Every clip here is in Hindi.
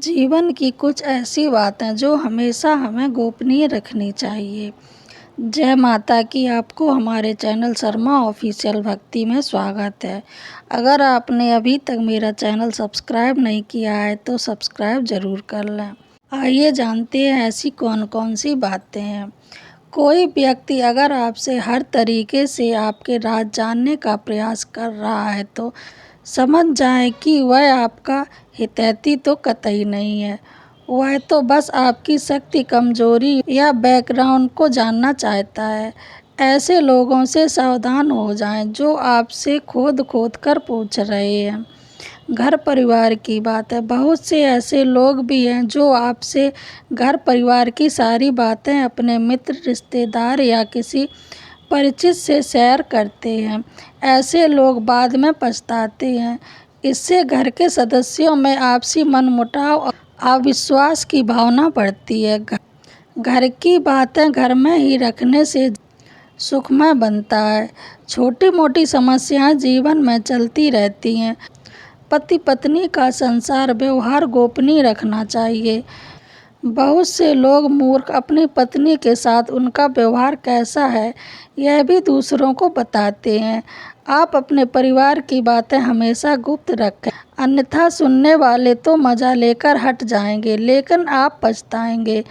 जीवन की कुछ ऐसी बातें जो हमेशा हमें गोपनीय रखनी चाहिए। जय माता की। आपको हमारे चैनल शर्मा ऑफिशियल भक्ति में स्वागत है। अगर आपने अभी तक मेरा चैनल सब्सक्राइब नहीं किया है तो सब्सक्राइब ज़रूर कर लें। आइए जानते हैं ऐसी कौन कौन सी बातें हैं। कोई व्यक्ति अगर आपसे हर तरीके से आपके राज जानने का प्रयास कर रहा है तो समझ जाएं कि वह आपका हितैषी तो कतई नहीं है। वह तो बस आपकी शक्ति, कमजोरी या बैकग्राउंड को जानना चाहता है। ऐसे लोगों से सावधान हो जाएं जो आपसे खोद खोद कर पूछ रहे हैं। घर परिवार की बात है। बहुत से ऐसे लोग भी हैं जो आपसे घर परिवार की सारी बातें अपने मित्र, रिश्तेदार या किसी परिचित से शेयर करते हैं। ऐसे लोग बाद में पछताते हैं। इससे घर के सदस्यों में आपसी मनमुटाव और अविश्वास की भावना बढ़ती है। घर की बातें घर में ही रखने से सुखमय बनता है। छोटी मोटी समस्याएं जीवन में चलती रहती हैं। पति पत्नी का संसार व्यवहार गोपनीय रखना चाहिए। बहुत से लोग मूर्ख अपनी पत्नी के साथ उनका व्यवहार कैसा है यह भी दूसरों को बताते हैं। आप अपने परिवार की बातें हमेशा गुप्त रखें, अन्यथा सुनने वाले तो मजा लेकर हट जाएंगे लेकिन आप पछताएंगे।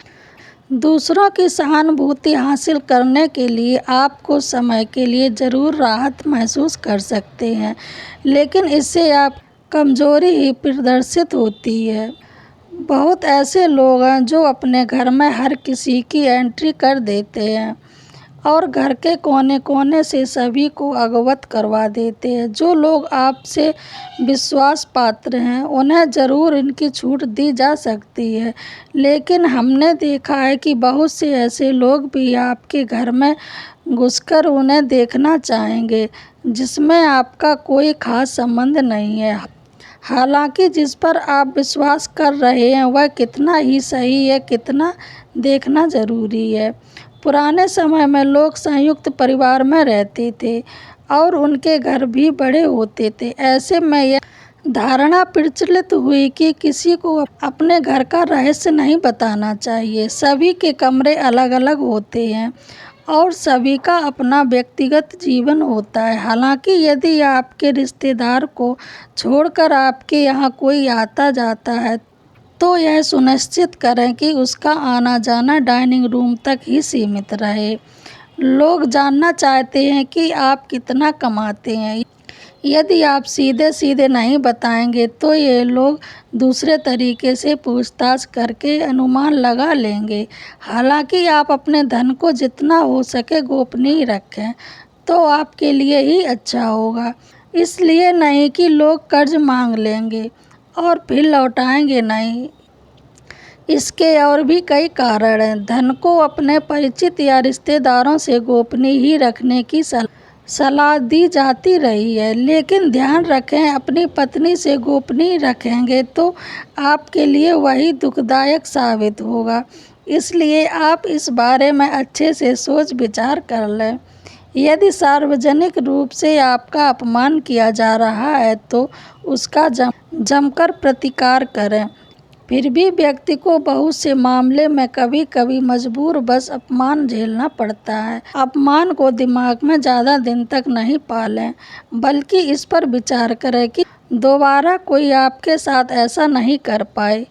दूसरों की सहानुभूति हासिल करने के लिए आप कुछ समय के लिए जरूर राहत महसूस कर सकते हैं, लेकिन इससे आप कमजोरी ही प्रदर्शित होती है। बहुत ऐसे लोग हैं जो अपने घर में हर किसी की एंट्री कर देते हैं और घर के कोने कोने से सभी को अवगत करवा देते हैं। जो लोग आपसे विश्वास पात्र हैं उन्हें ज़रूर इनकी छूट दी जा सकती है, लेकिन हमने देखा है कि बहुत से ऐसे लोग भी आपके घर में घुसकर उन्हें देखना चाहेंगे जिसमें आपका कोई खास संबंध नहीं है। हालांकि जिस पर आप विश्वास कर रहे हैं वह कितना ही सही है, कितना देखना ज़रूरी है। पुराने समय में लोग संयुक्त परिवार में रहते थे और उनके घर भी बड़े होते थे। ऐसे में यह धारणा प्रचलित हुई कि किसी को अपने घर का रहस्य नहीं बताना चाहिए। सभी के कमरे अलग अलग होते हैं और सभी का अपना व्यक्तिगत जीवन होता है। हालांकि यदि आपके रिश्तेदार को छोड़कर आपके यहाँ कोई आता जाता है तो यह सुनिश्चित करें कि उसका आना जाना डाइनिंग रूम तक ही सीमित रहे। लोग जानना चाहते हैं कि आप कितना कमाते हैं। यदि आप सीधे सीधे नहीं बताएंगे तो ये लोग दूसरे तरीके से पूछताछ करके अनुमान लगा लेंगे। हालांकि आप अपने धन को जितना हो सके गोपनीय रखें तो आपके लिए ही अच्छा होगा। इसलिए नहीं कि लोग कर्ज मांग लेंगे और फिर लौटाएंगे नहीं। इसके और भी कई कारण हैं। धन को अपने परिचित या रिश्तेदारों से गोपनीय ही रखने की सलाह दी जाती रही है, लेकिन ध्यान रखें अपनी पत्नी से गोपनीय रखेंगे तो आपके लिए वही दुखदायक साबित होगा। इसलिए आप इस बारे में अच्छे से सोच विचार कर लें। यदि सार्वजनिक रूप से आपका अपमान किया जा रहा है तो उसका जमकर प्रतिकार करें। फिर भी व्यक्ति को बहुत से मामले में कभी कभी मजबूर बस अपमान झेलना पड़ता है। अपमान को दिमाग में ज़्यादा दिन तक नहीं पालें, बल्कि इस पर विचार करें कि दोबारा कोई आपके साथ ऐसा नहीं कर पाए।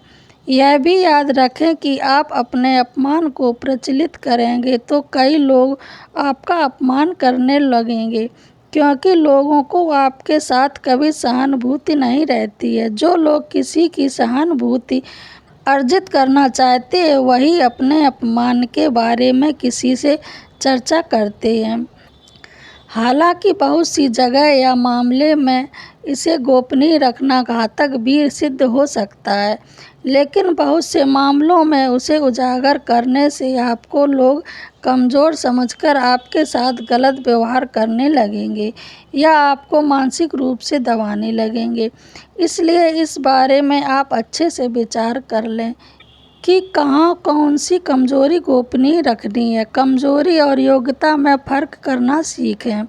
यह भी याद रखें कि आप अपने अपमान को प्रचलित करेंगे तो कई लोग आपका अपमान करने लगेंगे, क्योंकि लोगों को आपके साथ कभी सहानुभूति नहीं रहती है। जो लोग किसी की सहानुभूति अर्जित करना चाहते हैं वही अपने अपमान के बारे में किसी से चर्चा करते हैं। हालांकि बहुत सी जगह या मामले में इसे गोपनीय रखना घातक भी सिद्ध हो सकता है, लेकिन बहुत से मामलों में उसे उजागर करने से आपको लोग कमज़ोर समझकर आपके साथ गलत व्यवहार करने लगेंगे या आपको मानसिक रूप से दबाने लगेंगे। इसलिए इस बारे में आप अच्छे से विचार कर लें कि कहाँ कौन सी कमजोरी गोपनीय रखनी है। कमजोरी और योग्यता में फ़र्क करना सीखें।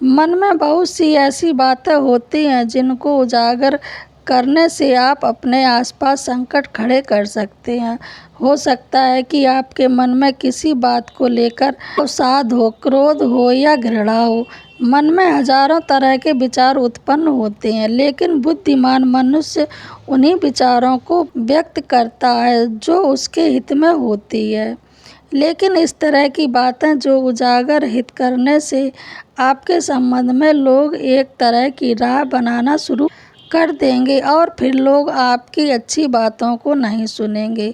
मन में बहुत सी ऐसी बातें होती हैं जिनको उजागर करने से आप अपने आसपास संकट खड़े कर सकते हैं। हो सकता है कि आपके मन में किसी बात को लेकर अवसाद हो, क्रोध हो या घृणा हो। मन में हजारों तरह के विचार उत्पन्न होते हैं, लेकिन बुद्धिमान मनुष्य उन्हीं विचारों को व्यक्त करता है जो उसके हित में होती है। लेकिन इस तरह की बातें जो उजागर हित करने से आपके संबंध में लोग एक तरह की राह बनाना शुरू कर देंगे और फिर लोग आपकी अच्छी बातों को नहीं सुनेंगे,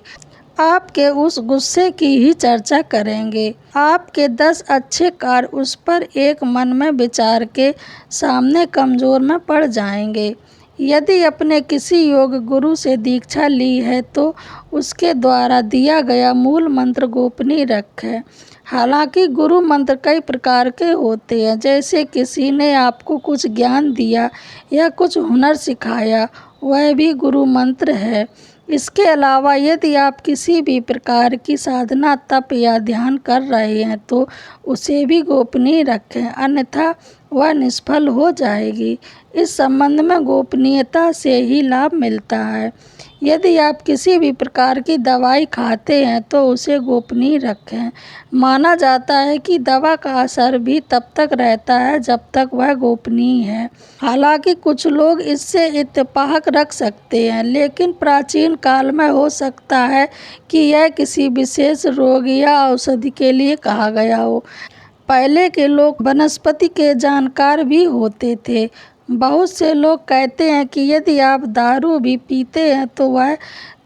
आपके उस गुस्से की ही चर्चा करेंगे। आपके 10 अच्छे कार्य उस पर एक मन में विचार के सामने कमजोर में पड़ जाएंगे। यदि अपने किसी योग गुरु से दीक्षा ली है तो उसके द्वारा दिया गया मूल मंत्र गोपनीय रखें। हालांकि गुरु मंत्र कई प्रकार के होते हैं, जैसे किसी ने आपको कुछ ज्ञान दिया या कुछ हुनर सिखाया, वह भी गुरु मंत्र है। इसके अलावा यदि आप किसी भी प्रकार की साधना, तप या ध्यान कर रहे हैं तो उसे भी गोपनीय रखें, अन्यथा वह निष्फल हो जाएगी। इस संबंध में गोपनीयता से ही लाभ मिलता है। यदि आप किसी भी प्रकार की दवाई खाते हैं तो उसे गोपनीय रखें। माना जाता है कि दवा का असर भी तब तक रहता है जब तक वह गोपनीय है। हालांकि कुछ लोग इससे इत्तेफाक रख सकते हैं, लेकिन प्राचीन काल में हो सकता है कि यह किसी विशेष रोग या औषधि के लिए कहा गया हो। पहले के लोग वनस्पति के जानकार भी होते थे। बहुत से लोग कहते हैं कि यदि आप दारू भी पीते हैं तो वह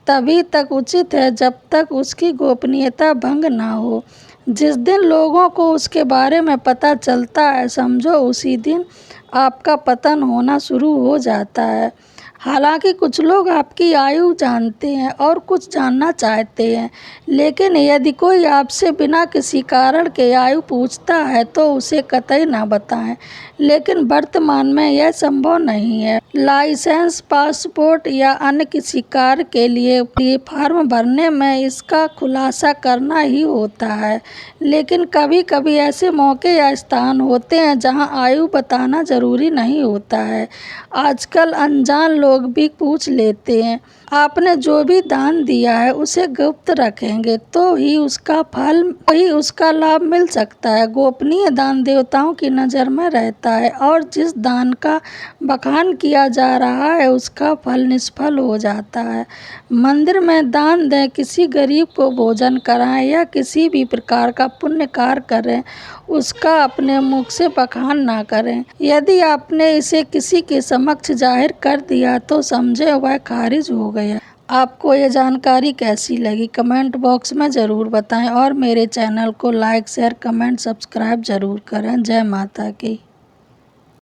तभी तक उचित है जब तक उसकी गोपनीयता भंग ना हो। जिस दिन लोगों को उसके बारे में पता चलता है, समझो उसी दिन आपका पतन होना शुरू हो जाता है। हालांकि कुछ लोग आपकी आयु जानते हैं और कुछ जानना चाहते हैं, लेकिन यदि कोई आपसे बिना किसी कारण के आयु पूछता है तो उसे कतई ना बताएं। लेकिन वर्तमान में यह संभव नहीं है। लाइसेंस, पासपोर्ट या अन्य किसी कार्य के लिए फॉर्म भरने में इसका खुलासा करना ही होता है। लेकिन कभी कभी ऐसे मौके या स्थान होते हैं जहां आयु बताना जरूरी नहीं होता है। आजकल अनजान लोग भी पूछ लेते हैं। आपने जो भी दान दिया है उसे गुप्त रखेंगे तो ही उसका लाभ मिल सकता है। गोपनीय दान देवताओं की नज़र में रहता है और जिस दान का बखान किया जा रहा है उसका फल निष्फल हो जाता है। मंदिर में दान दें, किसी गरीब को भोजन कराएं या किसी भी प्रकार का पुण्य कार्य करें, उसका अपने मुख से बखान ना करें। यदि आपने इसे किसी के समक्ष जाहिर कर दिया तो समझे वह खारिज हो गया। आपको ये जानकारी कैसी लगी कमेंट बॉक्स में ज़रूर बताएं और मेरे चैनल को लाइक, शेयर, कमेंट, सब्सक्राइब ज़रूर करें। जय माता की।